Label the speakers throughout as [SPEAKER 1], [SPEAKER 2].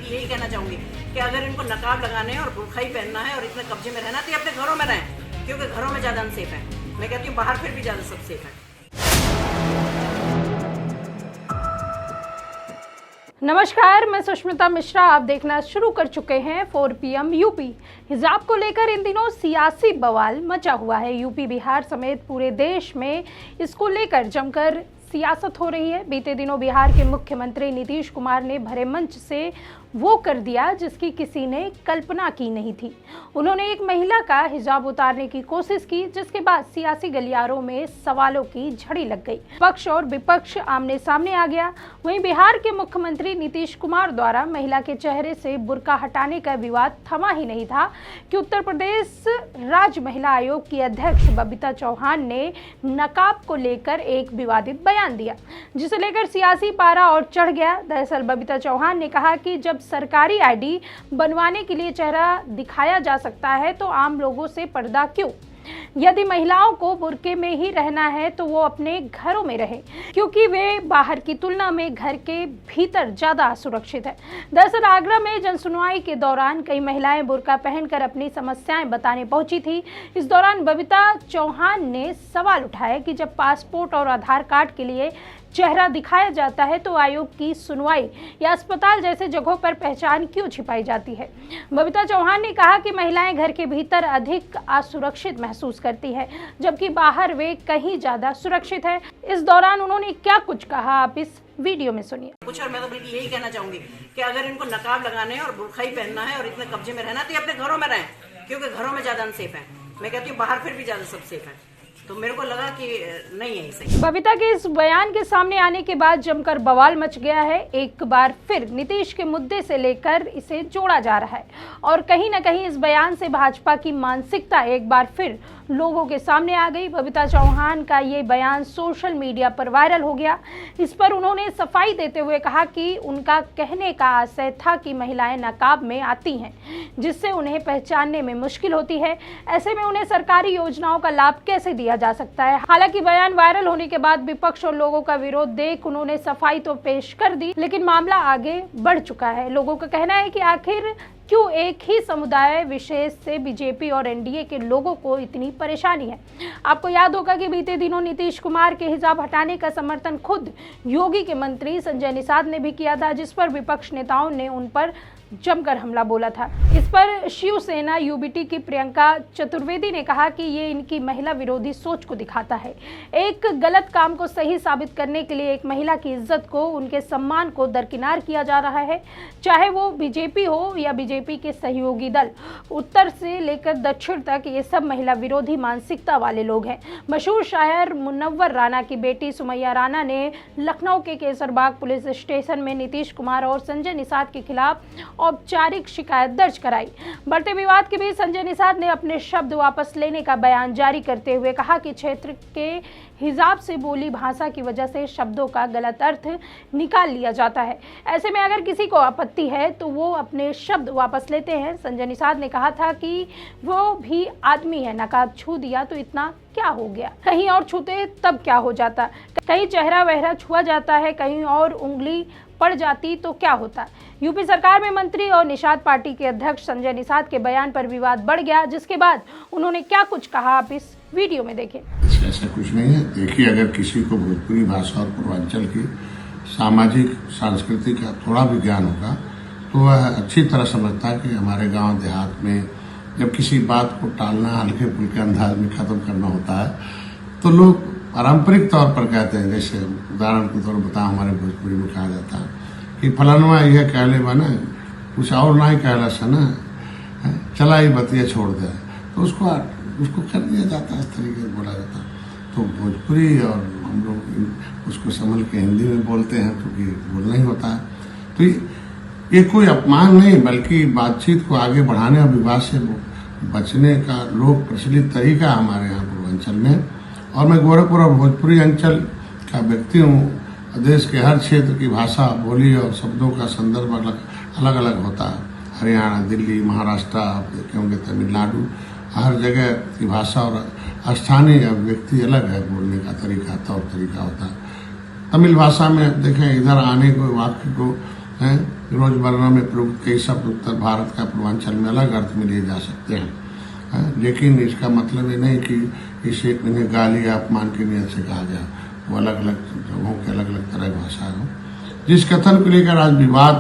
[SPEAKER 1] यही कहना चाहूंगी कि अगर इनको नकाब लगाने और बुर्का ही पहनना है और इतने कब्जे में रहना तो ये अपने घरों में रहें, क्योंकि घरों में ज़्यादा अनसेफ है। मैं कहती हूँ बाहर फिर भी ज़्यादा सब सेफ है।
[SPEAKER 2] नमस्कार, मैं सुष्मिता मिश्रा। आप देखना शुरू कर चुके हैं 4 PM यूपी। हिजाब को लेकर इन दिनों सियासी बवाल मचा हुआ है। यूपी, बिहार समेत पूरे देश में इसको लेकर जमकर सियासत हो रही है। बीते दिनों बिहार के मुख्यमंत्री नीतीश कुमार ने भरे मंच से वो कर दिया जिसकी किसी ने कल्पना की नहीं थी। उन्होंने एक महिला का हिजाब उतारने की कोशिश की, जिसके बाद सियासी गलियारों में सवालों की झड़ी लग गई। पक्ष और विपक्ष आमने सामने आ गया। वहीं बिहार के मुख्यमंत्री नीतीश कुमार द्वारा महिला के चेहरे से बुर्का हटाने का विवाद थमा ही नहीं था कि उत्तर प्रदेश राज्य महिला आयोग की अध्यक्ष बबीता चौहान ने नकाब को लेकर एक विवादित बयान दिया, जिसे लेकर सियासी पारा और चढ़ गया। दरअसल बबीता चौहान ने कहा कि जब सरकारी आईडी बनवाने के लिए चेहरा दिखाया जा सकता है तो आम लोगों से पर्दा क्यों? यदि महिलाओं को बुर्के में ही रहना है तो वो अपने घरों में रहे, क्योंकि वे बाहर की तुलना में घर के भीतर ज्यादा सुरक्षित है। दरअसल आगरा में जनसुनवाई के दौरान कई महिलाएं बुर्का पहनकर अपनी समस्याएं बताने पहुंची थी। इस दौरान बबीता चौहान ने सवाल उठाया कि जब पासपोर्ट और आधार कार्ड के लिए चेहरा दिखाया जाता है तो आयोग की सुनवाई या अस्पताल जैसे जगहों पर पहचान क्यों छिपाई जाती है। बबीता चौहान ने कहा कि महिलाएं घर के भीतर अधिक असुरक्षित महसूस करती है, जबकि बाहर वे कहीं ज्यादा सुरक्षित है। इस दौरान उन्होंने क्या कुछ कहा, आप इस वीडियो में सुनिए।
[SPEAKER 1] कुछ और मैं तो बल्कि यही कहना चाहूंगी कि अगर इनको नकाब लगाने और बुर्का ही पहनना है और इतने कब्जे में रहना तो ये अपने घरों में रहें, क्योंकि घरों में ज्यादा अनसेफ है। मैं कहती हूँ बाहर फिर भी ज्यादा सब सेफ है। तो मेरे को लगा कि नहीं है सही।
[SPEAKER 2] बबीता के इस बयान के सामने आने के बाद जमकर बवाल मच गया है। एक बार फिर नीतीश के मुद्दे से लेकर इसे जोड़ा जा रहा है और कहीं ना कहीं इस बयान से भाजपा की मानसिकता एक बार फिर लोगों के सामने आ गई। बबीता चौहान का ये बयान सोशल मीडिया पर वायरल हो गया। इस पर उन्होंने सफाई देते हुए कहा कि उनका कहने का आशय था कि महिलाएं नकाब में आती हैं, जिससे उन्हें पहचानने में मुश्किल होती है। ऐसे में उन्हें सरकारी योजनाओं का लाभ कैसे दिया जा सकता है। हालांकि बयान वायरल होने के बाद विपक्ष और लोगों का विरोध देख उन्होंने सफाई तो पेश कर दी, लेकिन मामला आगे बढ़ चुका है। लोगों का कहना है कि आखिर क्यों एक ही समुदाय विशेष से बीजेपी और एनडीए के लोगों को इतनी परेशानी है। आपको याद होगा कि बीते दिनों नीतीश कुमार के हिजाब हटाने का समर्थन खुद योगी के मंत्री संजय निषाद ने भी किया था, जिस पर विपक्ष नेताओं ने उन पर जमकर हमला बोला था। इस पर शिवसेना यूबीटी की प्रियंका चतुर्वेदी ने कहा कि ये इनकी महिला विरोधी सोच को दिखाता है। एक गलत काम को सही साबित करने के लिए एक महिला की इज्जत को, उनके सम्मान को दरकिनार किया जा रहा है, चाहे वो बीजेपी हो या बीजेपी के सहयोगी दल। उत्तर से लेकर दक्षिण तक ये सब महिला विरोधी मानसिकता वाले लोग हैं। मशहूर शायर मुनव्वर राणा की बेटी सुमैया राणा ने लखनऊ के केसरबाग पुलिस स्टेशन में नीतीश कुमार और संजय निषाद के खिलाफ औपचारिक शिकायत दर्ज कराई। बढ़ते विवाद के बीच संजय निषाद ने अपने शब्द वापस लेने का बयान जारी करते हुए कहा कि क्षेत्र के हिजाब से बोली भाषा की वजह से शब्दों का गलत अर्थ निकाल लिया जाता है। ऐसे में अगर किसी को आपत्ति है तो वो अपने शब्द वापस लेते हैं। संजय निषाद ने कहा था कि वो भी आदमी है, नकाब छू दिया तो इतना क्या हो गया, कहीं और छूते तब क्या हो जाता, कहीं चेहरा वहरा छुआ जाता है, कहीं और उंगली पड़ जाती तो क्या होता। यूपी सरकार में मंत्री और निषाद पार्टी के अध्यक्ष संजय निषाद के बयान पर विवाद बढ़ गया, जिसके बाद उन्होंने क्या कुछ कहा, आप इस वीडियो में देखें।
[SPEAKER 3] ऐसा कुछ नहीं है। देखिए, अगर किसी को भोजपुरी भाषा और पूर्वांचल की सामाजिक सांस्कृतिक का थोड़ा भी ज्ञान होगा तो वह अच्छी तरह समझता है कि हमारे गांव देहात में जब किसी बात को टालना, हल्के फुल्के अंदाज में खत्म करना होता है तो लोग पारंपरिक तौर पर कहते हैं। जैसे उदाहरण के तौर पर बताओ, हमारे भोजपुरी में कहा जाता है कि फलानवा यह कहले बना कुछ और ना ही कहला सना, चला ही बतिया छोड़ दे, तो उसको कर दिया जाता है, इस तरीके से बोला जाता है। तो भोजपुरी और हम लोग उसको संभल के हिंदी में बोलते हैं क्योंकि बोलना ही होता है। तो ये कोई अपमान नहीं, बल्कि बातचीत को आगे बढ़ाने और विवाद से बचने का लोक प्रचलित तरीका हमारे यहाँ पूर्वांचल में। और मैं गोरखपुर और भोजपुरी अंचल का व्यक्ति हूँ। देश के हर क्षेत्र की भाषा, बोली और शब्दों का संदर्भ अलग अलग होता है। हरियाणा, दिल्ली, महाराष्ट्र, आप देखे होंगे तमिलनाडु, हर जगह की भाषा और स्थानीय व्यक्ति अलग है, बोलने का तरीका, तौर तरीका होता है। तमिल भाषा में देखें, इधर आने को वाक्य को हैं। रोजमर्रा में प्रयुक्त कई शब्द उत्तर भारत का पूर्वांचल में अलग अर्थ में लिए जा सकते हैं, लेकिन इसका मतलब ये नहीं कि इसे इन्हें गाली या अपमान की नीयत से कहा गया। वो अलग अलग जगहों के अलग अलग तरह की भाषा हो। जिस कथन को लेकर आज विवाद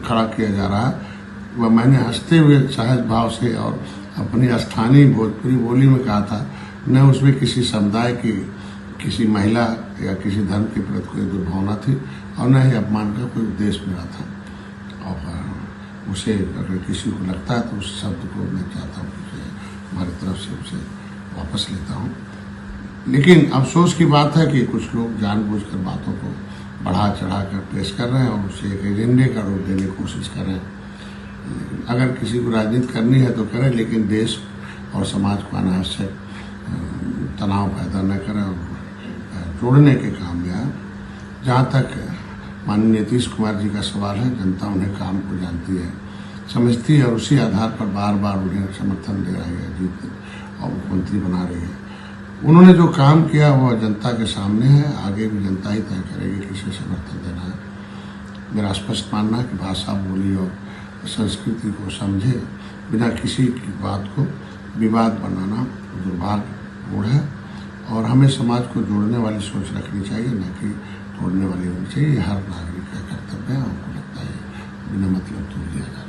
[SPEAKER 3] खड़ा किया जा रहा है वह मैंने हंसते हुए सहज भाव से और अपनी स्थानीय भोजपुरी बोली में कहा था। न उसमें किसी समुदाय की, किसी महिला या किसी धर्म के प्रति कोई दुर्भावना थी और न ही अपमान का कोई उद्देश्य मेरा था। और उसे अगर किसी को लगता है तो उस शब्द को मैं चाहता हूँ कि हमारी तरफ से उसे वापस लेता हूँ। लेकिन अफसोस की बात है कि कुछ लोग जानबूझकर बातों को बढ़ा चढ़ा कर पेश कर रहे हैं और उसे एक एजेंडे का रूप देने की कोशिश कर रहे हैं। अगर किसी को राजनीति करनी है तो करें, लेकिन देश और समाज को अनावश्यक तनाव पैदा न करें और जोड़ने के काम में आए। जहाँ तक माननीय नीतीश कुमार जी का सवाल है, जनता उन्हें काम को जानती है, समझती है और उसी आधार पर बार बार उन्हें समर्थन दे रही है, जीत और मुख्यमंत्री बना रही है। उन्होंने जो काम किया वह जनता के सामने है, आगे भी जनता ही तय करेगी किसे समर्थन देना है। मेरा स्पष्ट मानना है कि भाषा, बोली और संस्कृति को समझे बिना किसी की बात को विवाद बनाना दुर्भाग्यपूर्ण है और हमें समाज को जोड़ने वाली सोच रखनी चाहिए, न कि तोड़ने वाली होनी चाहिए। हर नागरिक का कर्तव्य है। हमको लगता है बिना मतलब तोड़ दिया जा रहा है।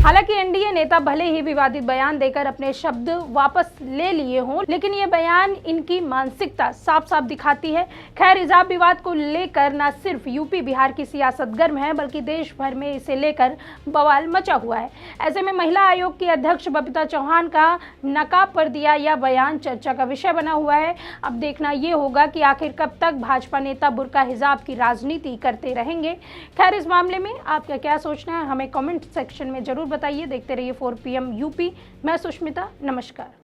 [SPEAKER 2] हालांकि एनडीए नेता भले ही विवादित बयान देकर अपने शब्द वापस ले लिए हों, लेकिन ये बयान इनकी मानसिकता साफ साफ दिखाती है। खैर, हिजाब विवाद को लेकर न सिर्फ यूपी बिहार की सियासत गर्म है, बल्कि देश भर में इसे लेकर बवाल मचा हुआ है। ऐसे में महिला आयोग की अध्यक्ष बबीता चौहान का नकाब पर दिया यह बयान चर्चा का विषय बना हुआ है। अब देखना ये होगा कि आखिर कब तक भाजपा नेता बुर्का हिजाब की राजनीति करते रहेंगे। खैर, इस मामले में आपका क्या सोचना है हमें कमेंट सेक्शन में जरूर बताइए। देखते रहिए 4 PM यूपी। मैं सुष्मिता, नमस्कार।